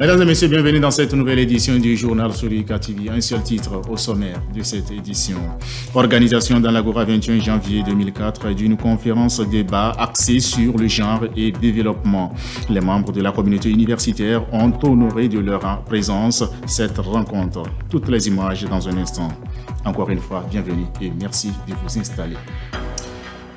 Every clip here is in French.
Mesdames et messieurs, bienvenue dans cette nouvelle édition du journal Sourika TV. Un seul titre au sommaire de cette édition. Organisation dans l'Agora 21 janvier 2004 d'une conférence débat axée sur le genre et développement. Les membres de la communauté universitaire ont honoré de leur présence cette rencontre. Toutes les images dans un instant. Encore une fois, bienvenue et merci de vous installer.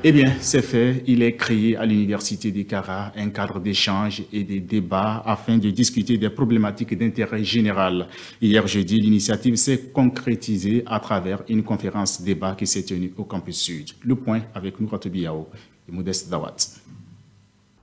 Eh bien, c'est fait. Il est créé à l'Université de Kara un cadre d'échange et de débat afin de discuter des problématiques d'intérêt général. Hier jeudi, l'initiative s'est concrétisée à travers une conférence débat qui s'est tenue au campus Sud. Le point avec Nouratou Biao et Modeste Dawat.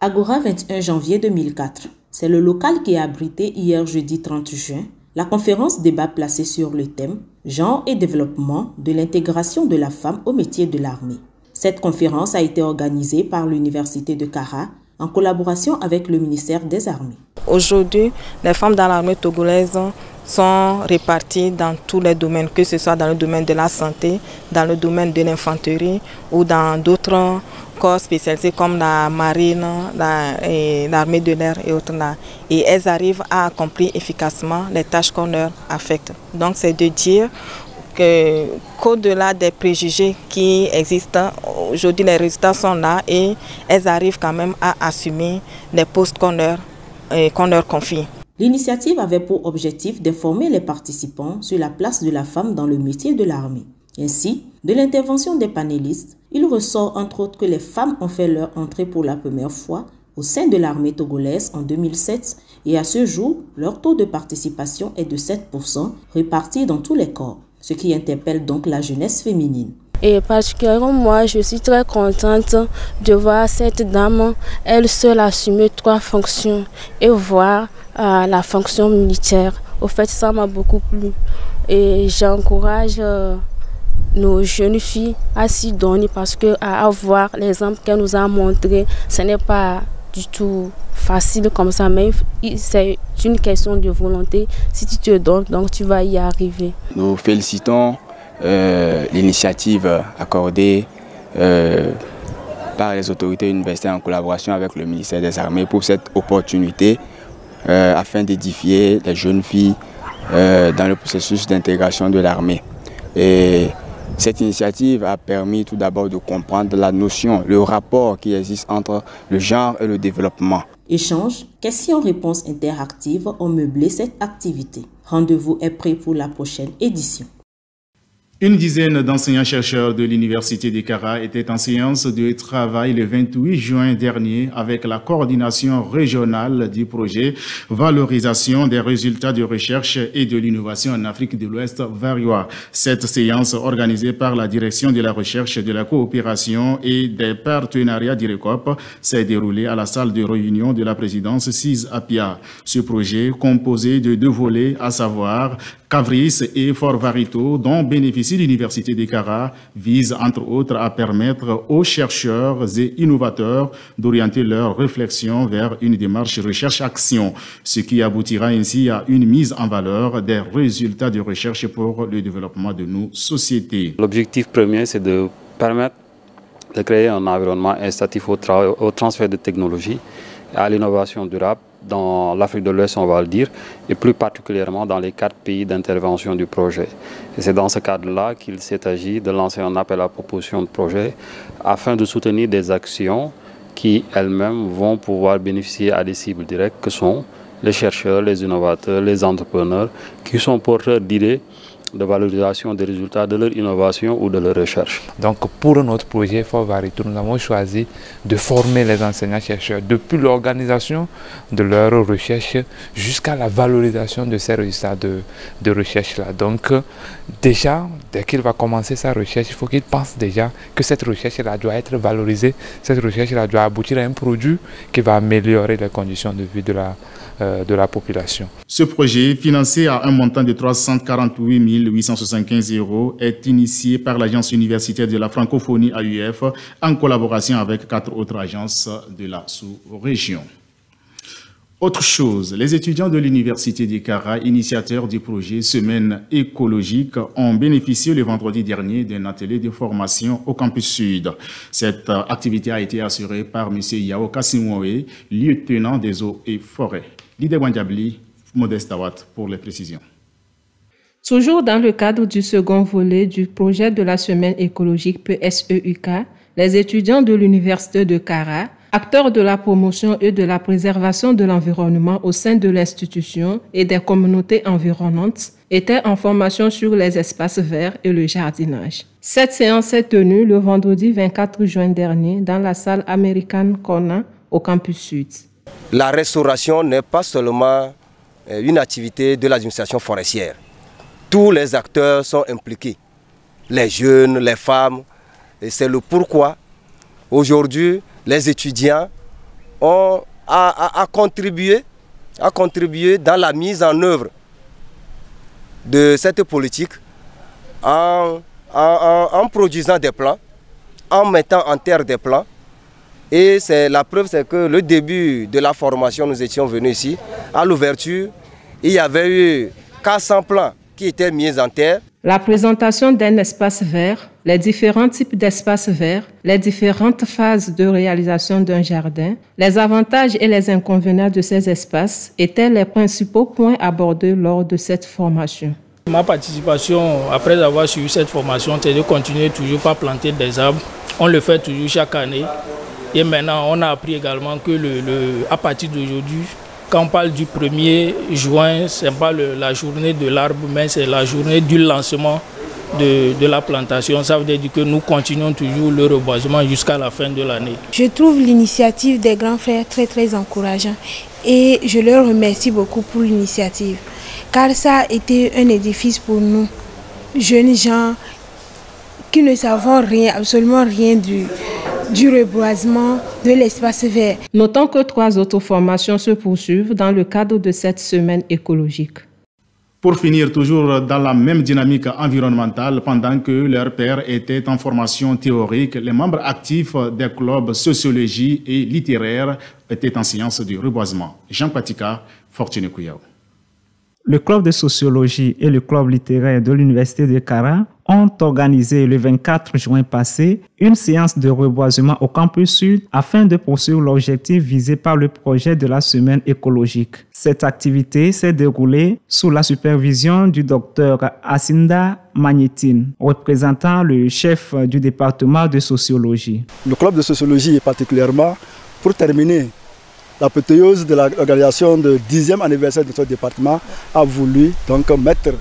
Agora 21 janvier 2004. C'est le local qui a abrité hier jeudi 30 juin la conférence débat placée sur le thème « Genre et développement de l'intégration de la femme au métier de l'armée ». Cette conférence a été organisée par l'Université de Kara en collaboration avec le ministère des Armées. Aujourd'hui, les femmes dans l'armée togolaise sont réparties dans tous les domaines, que ce soit dans le domaine de la santé, dans le domaine de l'infanterie ou dans d'autres corps spécialisés comme la marine, l'armée de l'air et autres. Et elles arrivent à accomplir efficacement les tâches qu'on leur affecte. Donc c'est de dire qu'au-delà des préjugés qui existent, aujourd'hui les résultats sont là et elles arrivent quand même à assumer les postes qu'on leur confie. L'initiative avait pour objectif d'informer les participants sur la place de la femme dans le métier de l'armée. Ainsi, de l'intervention des panélistes, il ressort entre autres que les femmes ont fait leur entrée pour la première fois au sein de l'armée togolaise en 2007 et à ce jour, leur taux de participation est de 7% réparti dans tous les corps, ce qui interpelle donc la jeunesse féminine. Et particulièrement moi, je suis très contente de voir cette dame, elle seule assumer 3 fonctions et voir la fonction militaire. Au fait, ça m'a beaucoup plu. Et j'encourage nos jeunes filles à s'y donner parce qu'à voir l'exemple qu'elle nous a montré, ce n'est pas du tout facile comme ça, mais c'est une question de volonté. Si tu te donnes, donc tu vas y arriver. Nous félicitons l'initiative accordée par les autorités universitaires en collaboration avec le ministère des Armées pour cette opportunité afin d'édifier les jeunes filles dans le processus d'intégration de l'armée. Et cette initiative a permis tout d'abord de comprendre la notion, le rapport qui existe entre le genre et le développement. Échange, questions-réponses interactives ont meublé cette activité. Rendez-vous est prêt pour la prochaine édition. Une dizaine d'enseignants-chercheurs de l'Université de Kara étaient en séance de travail le 28 juin dernier avec la coordination régionale du projet Valorisation des résultats de recherche et de l'innovation en Afrique de l'Ouest Variois. Cette séance organisée par la Direction de la recherche, de la coopération et des partenariats d'IRECOP s'est déroulée à la salle de réunion de la présidence CIS Apia. Ce projet, composé de 2 volets, à savoir Kavris et Fort Varito, dont bénéficie l'Université de Kara, vise entre autres à permettre aux chercheurs et innovateurs d'orienter leurs réflexions vers une démarche recherche-action, ce qui aboutira ainsi à une mise en valeur des résultats de recherche pour le développement de nos sociétés. L'objectif premier, c'est de permettre de créer un environnement incitatif au transfert de technologies et à l'innovation durable dans l'Afrique de l'Ouest, on va le dire, et plus particulièrement dans les 4 pays d'intervention du projet. Et c'est dans ce cadre-là qu'il s'est agi de lancer un appel à proposition de projet afin de soutenir des actions qui elles-mêmes vont pouvoir bénéficier à des cibles directes que sont les chercheurs, les innovateurs, les entrepreneurs qui sont porteurs d'idées de valorisation des résultats de leur innovation ou de leur recherche. Donc pour notre projet Fort Varito, nous avons choisi de former les enseignants-chercheurs depuis l'organisation de leurs recherches jusqu'à la valorisation de ces résultats de recherche-là. Donc déjà, dès qu'il va commencer sa recherche, il faut qu'il pense déjà que cette recherche-là doit être valorisée, cette recherche-là doit aboutir à un produit qui va améliorer les conditions de vie de la population. Ce projet, financé à un montant de 348 875 €, est initié par l'Agence universitaire de la francophonie AUF en collaboration avec 4 autres agences de la sous-région. Autre chose, les étudiants de l'Université de Kara, initiateurs du projet Semaine écologique, ont bénéficié le vendredi dernier d'un atelier de formation au campus Sud. Cette activité a été assurée par M. Yao Kassimoué, lieutenant des eaux et forêts. L'idée Wandiabli Modeste Awat pour les précisions. Toujours dans le cadre du second volet du projet de la semaine écologique PSEUK, les étudiants de l'Université de Kara, acteurs de la promotion et de la préservation de l'environnement au sein de l'institution et des communautés environnantes, étaient en formation sur les espaces verts et le jardinage. Cette séance s'est tenue le vendredi 24 juin dernier dans la salle American Corner au campus Sud. La restauration n'est pas seulement une activité de l'administration forestière. Tous les acteurs sont impliqués, les jeunes, les femmes, et c'est le pourquoi aujourd'hui les étudiants ont contribué dans la mise en œuvre de cette politique en produisant des plans, en mettant en terre des plans. Et la preuve, c'est que le début de la formation, nous étions venus ici, à l'ouverture, il y avait eu 400 plans qui étaient mis en terre. La présentation d'un espace vert, les différents types d'espaces verts, les différentes phases de réalisation d'un jardin, les avantages et les inconvénients de ces espaces étaient les principaux points abordés lors de cette formation. Ma participation, après avoir suivi cette formation, c'est de continuer toujours par planter des arbres. On le fait toujours chaque année. Et maintenant, on a appris également que à partir d'aujourd'hui, quand on parle du 1er juin, ce n'est pas la journée de l'arbre, mais c'est la journée du lancement de la plantation. Ça veut dire que nous continuons toujours le reboisement jusqu'à la fin de l'année. Je trouve l'initiative des grands frères très encourageante et je leur remercie beaucoup pour l'initiative. Car ça a été un édifice pour nous, jeunes gens qui ne savons rien, absolument rien du reboisement de l'espace vert. Notons que 3 autres formations se poursuivent dans le cadre de cette semaine écologique. Pour finir, toujours dans la même dynamique environnementale, pendant que leurs pairs étaient en formation théorique, les membres actifs des clubs sociologie et littéraire étaient en sciences du reboisement. Jean Patika, Fortuné Kouyao. Le club de sociologie et le club littéraire de l'Université de Kara ont organisé le 24 juin passé une séance de reboisement au campus Sud afin de poursuivre l'objectif visé par le projet de la semaine écologique. Cette activité s'est déroulée sous la supervision du docteur Asinda Magnetine, représentant le chef du département de sociologie. Le club de sociologie est particulièrement, pour terminer, l'apothéose de l'organisation du 10e anniversaire de notre département a voulu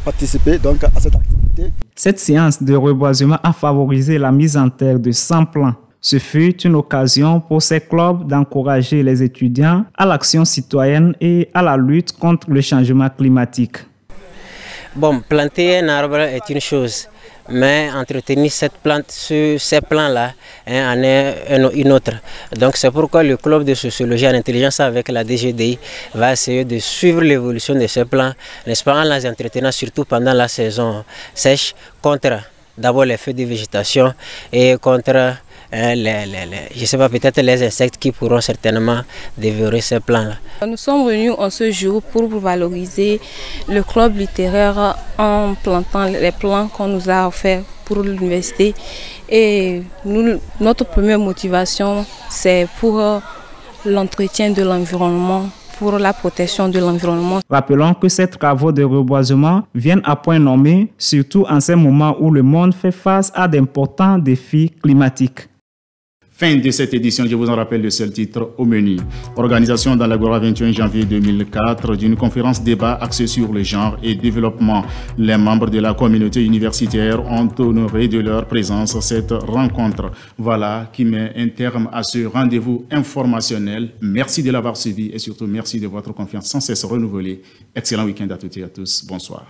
participer à cette activité. Cette séance de reboisement a favorisé la mise en terre de 100 plants. Ce fut une occasion pour ces clubs d'encourager les étudiants à l'action citoyenne et à la lutte contre le changement climatique. Bon, planter un arbre est une chose, mais entretenir cette plante sur ces plants-là en est une autre. Donc c'est pourquoi le club de sociologie en intelligence avec la DGDI va essayer de suivre l'évolution de ces plants, n'est-ce pas, en les entretenant surtout pendant la saison sèche, contre d'abord les feux de végétation et contre je sais pas, peut-être les insectes qui pourront certainement dévorer ces plants-là. Nous sommes venus en ce jour pour valoriser le club littéraire en plantant les plants qu'on nous a offerts pour l'université. Et notre première motivation, c'est pour l'entretien de l'environnement, pour la protection de l'environnement. Rappelons que ces travaux de reboisement viennent à point nommé, surtout en ces moments où le monde fait face à d'importants défis climatiques. Fin de cette édition, je vous en rappelle le seul titre au menu. Organisation dans l'Agora 21 janvier 2004 d'une conférence débat axée sur le genre et développement. Les membres de la communauté universitaire ont honoré de leur présence cette rencontre. Voilà qui met un terme à ce rendez-vous informationnel. Merci de l'avoir suivi et surtout merci de votre confiance sans cesse renouvelée. Excellent week-end à toutes et à tous. Bonsoir.